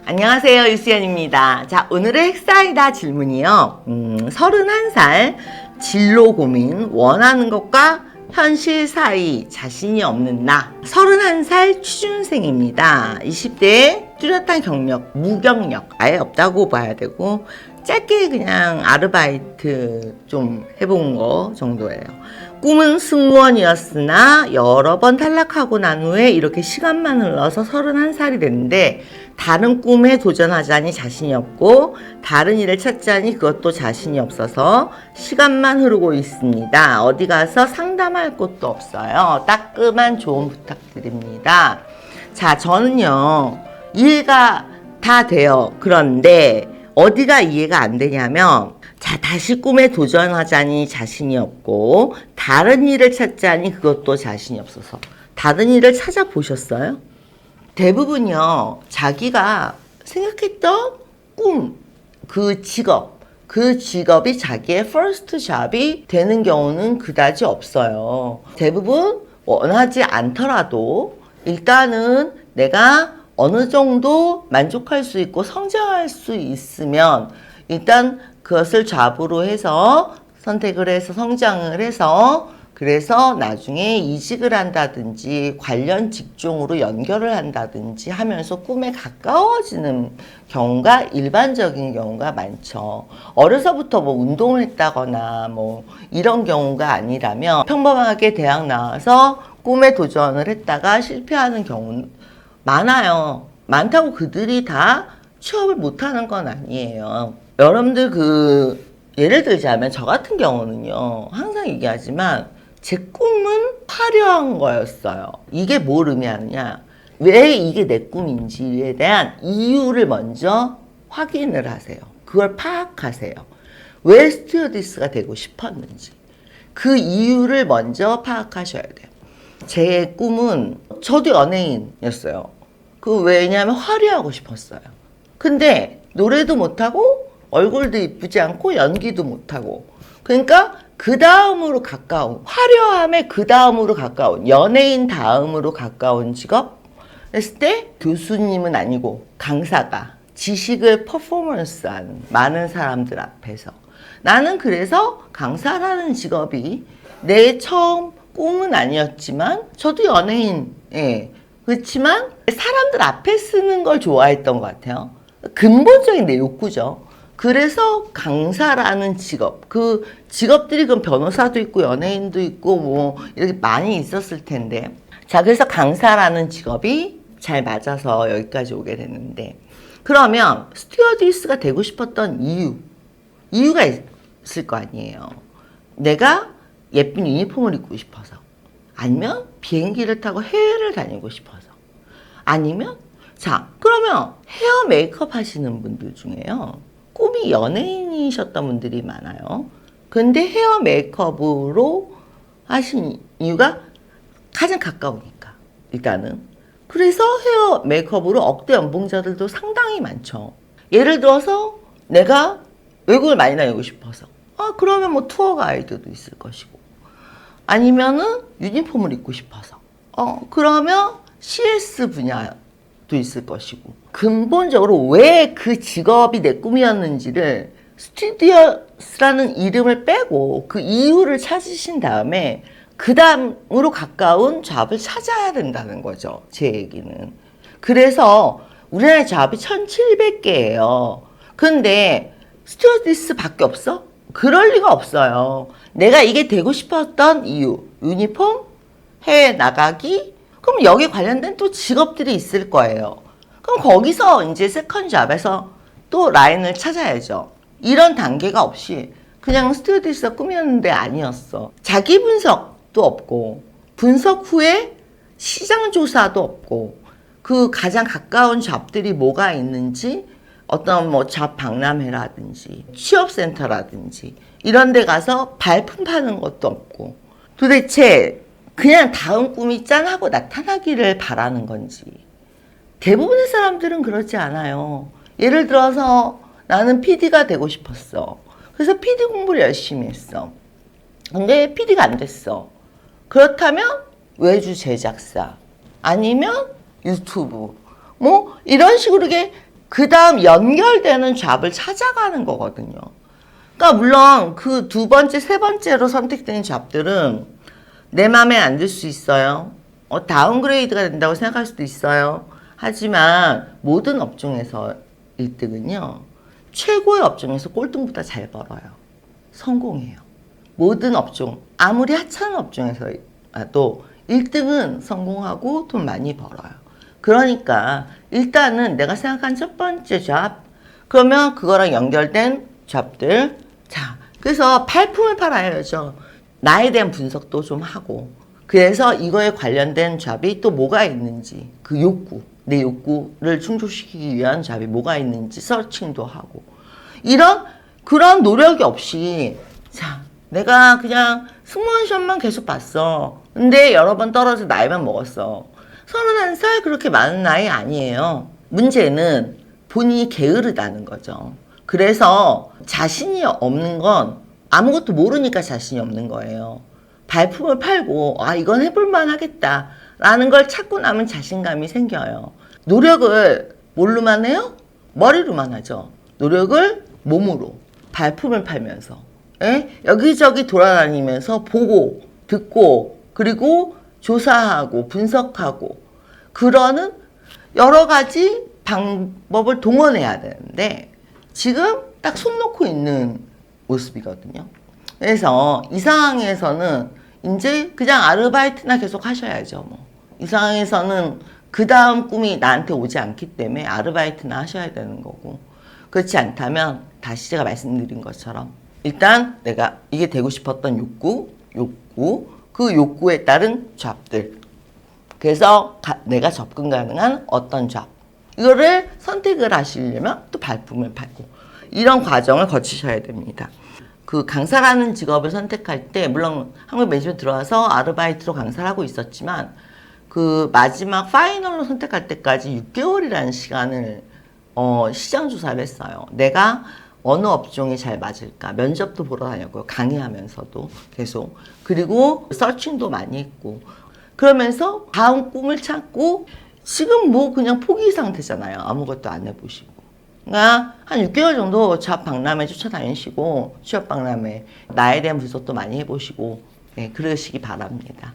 안녕하세요, 유수연입니다. 자, 오늘의 헥사이다 질문이요. 31살 진로 고민, 원하는 것과 현실 사이 자신이 없는 나. 31살 취준생입니다. 20대에 뚜렷한 경력, 무경력 아예 없다고 봐야 되고 짧게 그냥 아르바이트 좀 해본 거 정도예요. 꿈은 승무원이었으나 여러 번 탈락하고 난 후에 이렇게 시간만 흘러서 31살이 됐는데 다른 꿈에 도전하자니 자신이 없고 다른 일을 찾자니 그것도 자신이 없어서 시간만 흐르고 있습니다. 어디 가서 상담할 곳도 없어요. 따끔한 조언 부탁드립니다. 자, 저는요, 이해가 다 돼요. 그런데 어디가 이해가 안 되냐면, 자, 다시 꿈에 도전하자니 자신이 없고 다른 일을 찾자니 그것도 자신이 없어서. 다른 일을 찾아보셨어요? 대부분요, 자기가 생각했던 꿈, 그 직업이 자기의 first job이 되는 경우는 그다지 없어요. 대부분 원하지 않더라도 일단은 내가 어느 정도 만족할 수 있고 성장할 수 있으면 일단 그것을 잡으로 해서 선택을 해서 성장을 해서 그래서 나중에 이직을 한다든지 관련 직종으로 연결을 한다든지 하면서 꿈에 가까워지는 경우가 일반적인 경우가 많죠. 어려서부터 뭐 운동을 했다거나 뭐 이런 경우가 아니라면 평범하게 대학 나와서 꿈에 도전을 했다가 실패하는 경우는 많아요. 많다고 그들이 다 취업을 못하는 건 아니에요. 여러분들 예를 들자면 저 같은 경우는요, 항상 얘기하지만 제 꿈은 화려한 거였어요. 이게 뭘 의미하느냐, 왜 이게 내 꿈인지에 대한 이유를 먼저 확인을 하세요. 그걸 파악하세요. 왜 스튜어디스가 되고 싶었는지 그 이유를 먼저 파악하셔야 돼요. 제 꿈은 저도 연예인이었어요. 왜냐하면 화려하고 싶었어요. 근데 노래도 못하고 얼굴도 이쁘지 않고 연기도 못하고, 그러니까 그 다음으로 가까운, 화려함의 그 다음으로 가까운, 연예인 다음으로 가까운 직업 했을 때 교수님은 아니고 강사가 지식을 퍼포먼스하는 많은 사람들 앞에서, 나는 그래서 강사라는 직업이 내 처음 꿈은 아니었지만 저도 연예인, 그렇지만 사람들 앞에 쓰는 걸 좋아했던 것 같아요. 근본적인 내 욕구죠. 그래서 강사라는 직업, 그 직업들이 그럼 변호사도 있고 연예인도 있고 뭐 이렇게 많이 있었을 텐데, 자, 그래서 강사라는 직업이 잘 맞아서 여기까지 오게 됐는데, 그러면 스튜어디스가 되고 싶었던 이유가 있을 거 아니에요. 내가 예쁜 유니폼을 입고 싶어서, 아니면 비행기를 타고 해외를 다니고 싶어서, 아니면 자, 그러면 헤어 메이크업 하시는 분들 중에요, 꿈이 연예인이셨던 분들이 많아요. 근데 헤어 메이크업으로 하신 이유가 가장 가까우니까, 일단은. 그래서 헤어 메이크업으로 억대 연봉자들도 상당히 많죠. 예를 들어서 내가 외국을 많이 다니고 싶어서, 그러면 뭐 투어 가이드도 있을 것이고, 아니면은 유니폼을 입고 싶어서, 그러면 CS 분야도 있을 것이고, 근본적으로 왜 그 직업이 내 꿈이었는지를 스튜디오스라는 이름을 빼고 그 이유를 찾으신 다음에 그 다음으로 가까운 잡을 찾아야 된다는 거죠. 제 얘기는. 그래서 우리나라의 잡이 1700개예요. 근데 스튜어디스 밖에 없어? 그럴 리가 없어요. 내가 이게 되고 싶었던 이유, 유니폼, 해외 나가기, 그럼 여기 관련된 또 직업들이 있을 거예요. 그럼 거기서 이제 세컨 잡에서 또 라인을 찾아야죠. 이런 단계가 없이 그냥 스튜어디스가 꿈이었는데 아니었어. 자기 분석도 없고, 분석 후에 시장 조사도 없고, 그 가장 가까운 잡들이 뭐가 있는지, 어떤 뭐 잡 박람회라든지 취업센터라든지 이런 데 가서 발품 파는 것도 없고, 도대체 그냥 다음 꿈이 짠 하고 나타나기를 바라는 건지. 대부분의 사람들은 그렇지 않아요. 예를 들어서 나는 PD가 되고 싶었어. 그래서 PD 공부를 열심히 했어. 근데 PD가 안 됐어. 그렇다면 외주 제작사, 아니면 유튜브, 뭐 이런 식으로 이게 그 다음 연결되는 잡을 찾아가는 거거든요. 그러니까 물론 그 두 번째, 세 번째로 선택된 잡들은 내 마음에 안 들 수 있어요. 다운그레이드가 된다고 생각할 수도 있어요. 하지만 모든 업종에서 1등은요. 최고의 업종에서 꼴등보다 잘 벌어요. 성공해요. 모든 업종, 아무리 하찮은 업종에서도 1등은 성공하고 돈 많이 벌어요. 그러니까 일단은 내가 생각한 첫 번째 잡, 그러면 그거랑 연결된 잡들. 자, 그래서 발품을 팔아야죠. 나에 대한 분석도 좀 하고. 그래서 이거에 관련된 잡이 또 뭐가 있는지, 그 욕구, 내 욕구를 충족시키기 위한 잡이 뭐가 있는지 서칭도 하고. 그런 노력이 없이, 자, 내가 그냥 승무원 시험만 계속 봤어. 근데 여러 번 떨어져 나이만 먹었어. 31살 그렇게 많은 나이 아니에요. 문제는 본인이 게으르다는 거죠. 그래서 자신이 없는 건 아무것도 모르니까 자신이 없는 거예요. 발품을 팔고 이건 해볼만 하겠다 라는 걸 찾고 나면 자신감이 생겨요. 노력을 뭘로만 해요? 머리로만 하죠. 노력을 몸으로, 발품을 팔면서 여기저기 돌아다니면서 보고 듣고 그리고 조사하고 분석하고 그러는 여러 가지 방법을 동원해야 되는데 지금 딱 손 놓고 있는 모습이거든요. 그래서 이 상황에서는 이제 그냥 아르바이트나 계속 하셔야죠. 이 상황에서는 그 다음 꿈이 나한테 오지 않기 때문에 아르바이트나 하셔야 되는 거고, 그렇지 않다면 다시 제가 말씀드린 것처럼 일단 내가 이게 되고 싶었던 욕구, 그 욕구에 따른 잡들, 그래서 내가 접근 가능한 어떤 잡, 이거를 선택을 하시려면 또 발품을 팔고 이런 과정을 거치셔야 됩니다. 그 강사라는 직업을 선택할 때 물론 한국 매니지먼트 들어와서 아르바이트로 강사를 하고 있었지만 그 마지막 파이널로 선택할 때까지 6개월이라는 시간을 시장 조사를 했어요. 내가 어느 업종이 잘 맞을까 면접도 보러 다녔고요. 강의하면서도 계속. 그리고 서칭도 많이 했고 그러면서 다음 꿈을 찾고 지금 뭐 그냥 포기 상태잖아요. 아무것도 안 해보시고. 그러니까 한 6개월 정도 잡 박람회 쫓아다니시고 취업 박람회 나에 대한 분석도 많이 해보시고 그러시기 바랍니다.